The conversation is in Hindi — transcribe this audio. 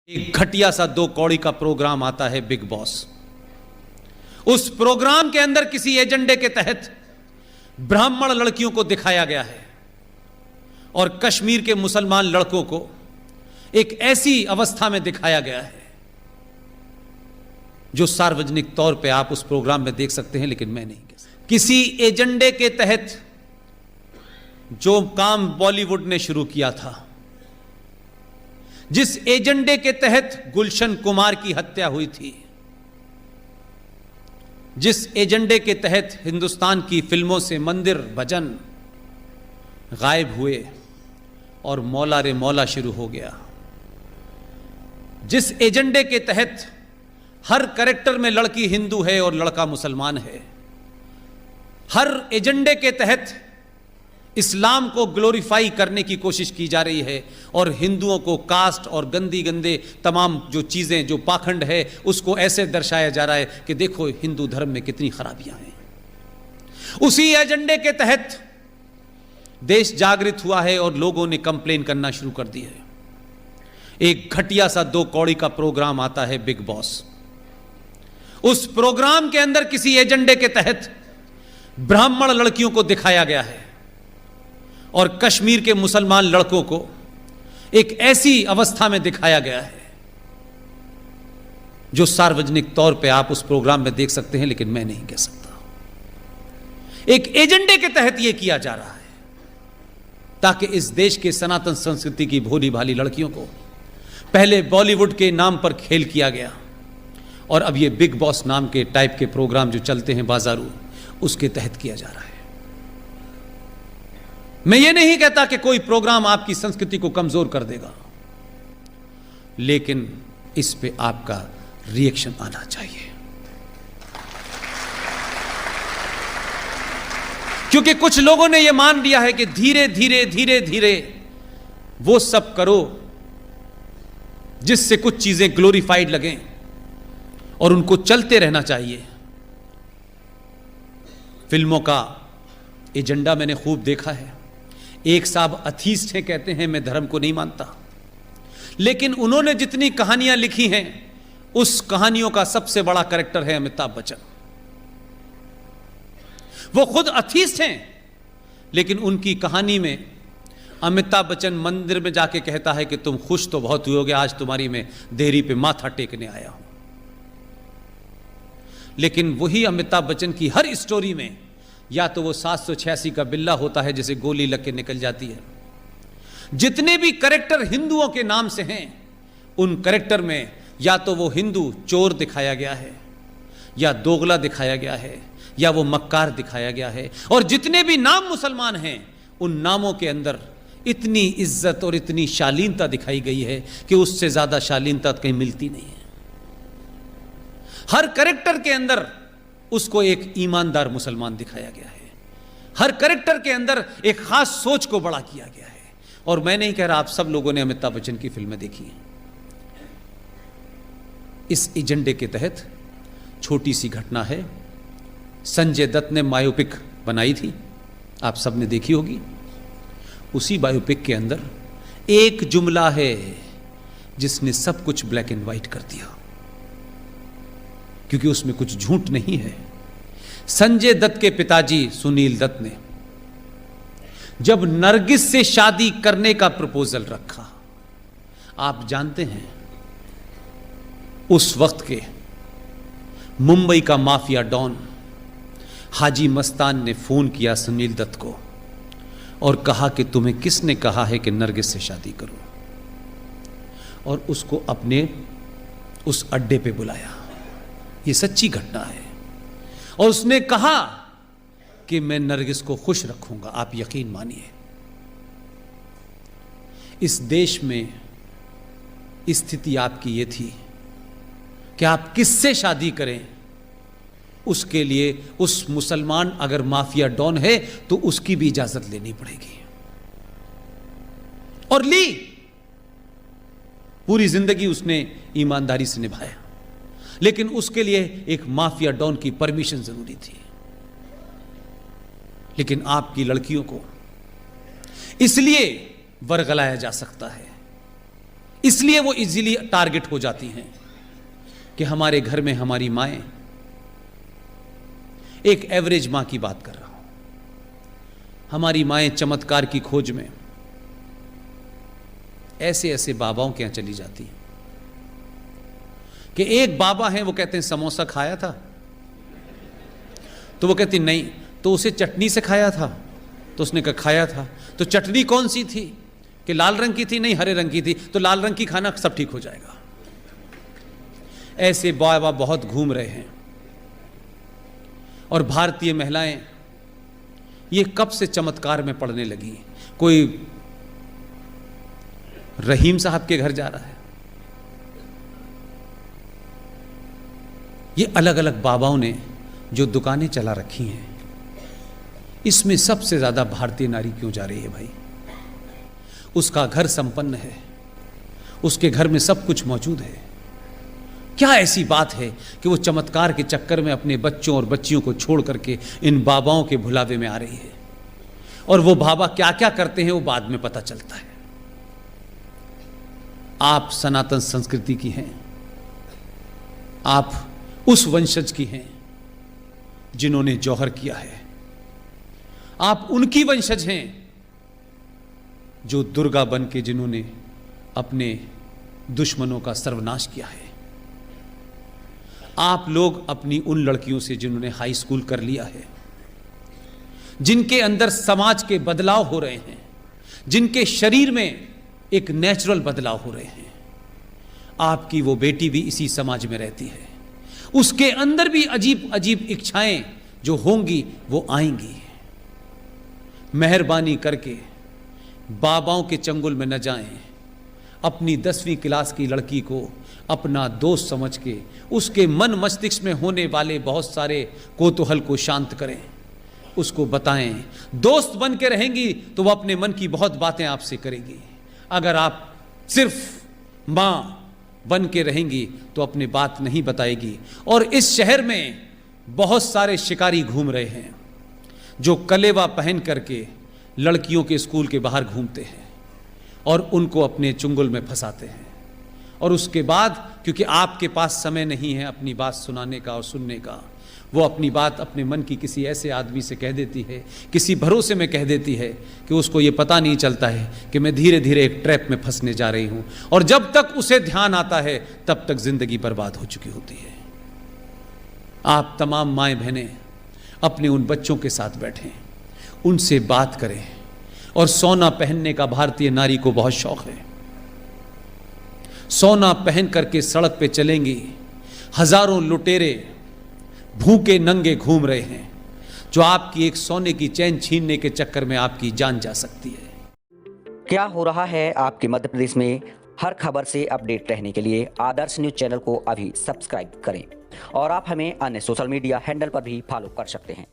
एक घटिया सा 2 कौड़ी का प्रोग्राम आता है बिग बॉस। उस प्रोग्राम के अंदर किसी एजेंडे के तहत ब्राह्मण लड़कियों को दिखाया गया है और कश्मीर के मुसलमान लड़कों को एक ऐसी अवस्था में दिखाया गया है जो सार्वजनिक तौर पे आप उस प्रोग्राम में देख सकते हैं, लेकिन मैं नहीं कह सकता। किसी एजेंडे के तहत जो काम बॉलीवुड ने शुरू किया था, जिस एजेंडे के तहत गुलशन कुमार की हत्या हुई थी, जिस एजेंडे के तहत हिंदुस्तान की फिल्मों से मंदिर भजन गायब हुए और मौला रे मौला शुरू हो गया, जिस एजेंडे के तहत हर कैरेक्टर में लड़की हिंदू है और लड़का मुसलमान है, हर एजेंडे के तहत इस्लाम को ग्लोरीफाई करने की कोशिश की जा रही है और हिंदुओं को कास्ट और गंदी गंदे तमाम जो चीज़ें, जो पाखंड है, उसको ऐसे दर्शाया जा रहा है कि देखो हिंदू धर्म में कितनी खराबियां हैं। उसी एजेंडे के तहत देश जागृत हुआ है और लोगों ने कंप्लेन करना शुरू कर दी है। एक घटिया सा 2 कौड़ी का प्रोग्राम आता है बिग बॉस। उस प्रोग्राम के अंदर किसी एजेंडे के तहत ब्राह्मण लड़कियों को दिखाया गया है और कश्मीर के मुसलमान लड़कों को एक ऐसी अवस्था में दिखाया गया है जो सार्वजनिक तौर पे आप उस प्रोग्राम में देख सकते हैं, लेकिन मैं नहीं कह सकता। एक एजेंडे के तहत यह किया जा रहा है ताकि इस देश के सनातन संस्कृति की भोली भाली लड़कियों को पहले बॉलीवुड के नाम पर खेल किया गया और अब ये बिग बॉस नाम के टाइप के प्रोग्राम जो चलते हैं बाजारू, उसके तहत किया जा रहा है। मैं ये नहीं कहता कि कोई प्रोग्राम आपकी संस्कृति को कमजोर कर देगा, लेकिन इस पे आपका रिएक्शन आना चाहिए, क्योंकि कुछ लोगों ने यह मान लिया है कि धीरे धीरे धीरे धीरे वो सब करो जिससे कुछ चीजें ग्लोरीफाइड लगें और उनको चलते रहना चाहिए। फिल्मों का एजेंडा मैंने खूब देखा है। एक साहब अथीस्ट हैं, कहते हैं मैं धर्म को नहीं मानता, लेकिन उन्होंने जितनी कहानियां लिखी हैं उस कहानियों का सबसे बड़ा कैरेक्टर है अमिताभ बच्चन। वो खुद अथीस्ट हैं, लेकिन उनकी कहानी में अमिताभ बच्चन मंदिर में जाके कहता है कि तुम खुश तो बहुत हुए होगे, आज तुम्हारी मैं देहरी पे माथा टेकने आया हूं। लेकिन वही अमिताभ बच्चन की हर स्टोरी में या तो वो 786 का बिल्ला होता है जिसे गोली लग के निकल जाती है। जितने भी कैरेक्टर हिंदुओं के नाम से हैं, उन कैरेक्टर में या तो वो हिंदू चोर दिखाया गया है, या दोगला दिखाया गया है, या वो मक्कार दिखाया गया है। और जितने भी नाम मुसलमान हैं, उन नामों के अंदर इतनी इज्जत और इतनी शालीनता दिखाई गई है कि उससे ज्यादा शालीनता कहीं मिलती नहीं है। हर कैरेक्टर के अंदर उसको एक ईमानदार मुसलमान दिखाया गया है। हर कैरेक्टर के अंदर एक खास सोच को बड़ा किया गया है। और मैं नहीं कह रहा, आप सब लोगों ने अमिताभ बच्चन की फिल्में देखी हैं। इस एजेंडे के तहत छोटी सी घटना है, संजय दत्त ने बायोपिक बनाई थी, आप सब ने देखी होगी। उसी बायोपिक के अंदर एक जुमला है जिसने सब कुछ ब्लैक एंड व्हाइट कर दिया, क्योंकि उसमें कुछ झूठ नहीं है। संजय दत्त के पिताजी सुनील दत्त ने जब नरगिस से शादी करने का प्रपोजल रखा, आप जानते हैं उस वक्त के मुंबई का माफिया डॉन हाजी मस्तान ने फोन किया सुनील दत्त को और कहा कि तुम्हें किसने कहा है कि नरगिस से शादी करो, और उसको अपने उस अड्डे पे बुलाया। ये सच्ची घटना है। और उसने कहा कि मैं नरगिस को खुश रखूंगा, आप यकीन मानिए। इस देश में स्थिति आपकी ये थी कि आप किससे शादी करें, उसके लिए उस मुसलमान अगर माफिया डॉन है तो उसकी भी इजाजत लेनी पड़ेगी, और ली। पूरी जिंदगी उसने ईमानदारी से निभाया, लेकिन उसके लिए एक माफिया डॉन की परमिशन जरूरी थी। लेकिन आपकी लड़कियों को इसलिए वर्गलाया जा सकता है, इसलिए वो इजीली टारगेट हो जाती हैं कि हमारे घर में हमारी माएं, एक एवरेज मां की बात कर रहा हूं, हमारी माएं चमत्कार की खोज में ऐसे ऐसे बाबाओं के यहां चली जाती हैं कि एक बाबा हैं, वो कहते हैं समोसा खाया था, तो वो कहती नहीं, तो उसे चटनी से खाया था, तो उसने कहा खाया था, तो चटनी कौन सी थी कि लाल रंग की थी, नहीं हरे रंग की थी, तो लाल रंग की खाना सब ठीक हो जाएगा। ऐसे बाबा बहुत घूम रहे हैं। और भारतीय महिलाएं ये कब से चमत्कार में पड़ने लगी। कोई रहीम साहब के घर जा रहा है, ये अलग अलग बाबाओं ने जो दुकानें चला रखी हैं, इसमें सबसे ज्यादा भारतीय नारी क्यों जा रही है भाई? उसका घर संपन्न है, उसके घर में सब कुछ मौजूद है, क्या ऐसी बात है कि वो चमत्कार के चक्कर में अपने बच्चों और बच्चियों को छोड़ करके इन बाबाओं के भुलावे में आ रही है? और वो बाबा क्या क्या करते हैं वो बाद में पता चलता है। आप सनातन संस्कृति की हैं, आप उस वंशज की हैं जिन्होंने जौहर किया है, आप उनकी वंशज हैं जो दुर्गा बन के जिन्होंने अपने दुश्मनों का सर्वनाश किया है। आप लोग अपनी उन लड़कियों से जिन्होंने हाई स्कूल कर लिया है, जिनके अंदर समाज के बदलाव हो रहे हैं, जिनके शरीर में एक नेचुरल बदलाव हो रहे हैं, आपकी वो बेटी भी इसी समाज में रहती है, उसके अंदर भी अजीब अजीब इच्छाएं जो होंगी वो आएंगी। मेहरबानी करके बाबाओं के चंगुल में न जाएं, अपनी 10वीं क्लास की लड़की को अपना दोस्त समझ के उसके मन मस्तिष्क में होने वाले बहुत सारे कोतूहल को शांत करें, उसको बताएं। दोस्त बन के रहेंगी तो वह अपने मन की बहुत बातें आपसे करेगी। अगर आप सिर्फ मां बन के रहेंगी तो अपनी बात नहीं बताएगी। और इस शहर में बहुत सारे शिकारी घूम रहे हैं जो कलेवा पहन करके लड़कियों के स्कूल के बाहर घूमते हैं और उनको अपने चुंगल में फंसाते हैं। और उसके बाद क्योंकि आपके पास समय नहीं है अपनी बात सुनाने का और सुनने का, वो अपनी बात अपने मन की किसी ऐसे आदमी से कह देती है, किसी भरोसे में कह देती है कि उसको ये पता नहीं चलता है कि मैं धीरे धीरे एक ट्रैप में फंसने जा रही हूं। और जब तक उसे ध्यान आता है तब तक जिंदगी बर्बाद हो चुकी होती है। आप तमाम माएँ बहनें अपने उन बच्चों के साथ बैठें, उनसे बात करें। और सोना पहनने का भारतीय नारी को बहुत शौक है। सोना पहन करके सड़क पे चलेंगी, हजारों लुटेरे भूखे नंगे घूम रहे हैं जो आपकी एक सोने की चैन छीनने के चक्कर में आपकी जान जा सकती है। क्या हो रहा है आपके मध्य प्रदेश में, हर खबर से अपडेट रहने के लिए आदर्श न्यूज चैनल को अभी सब्सक्राइब करें और आप हमें अन्य सोशल मीडिया हैंडल पर भी फॉलो कर सकते हैं।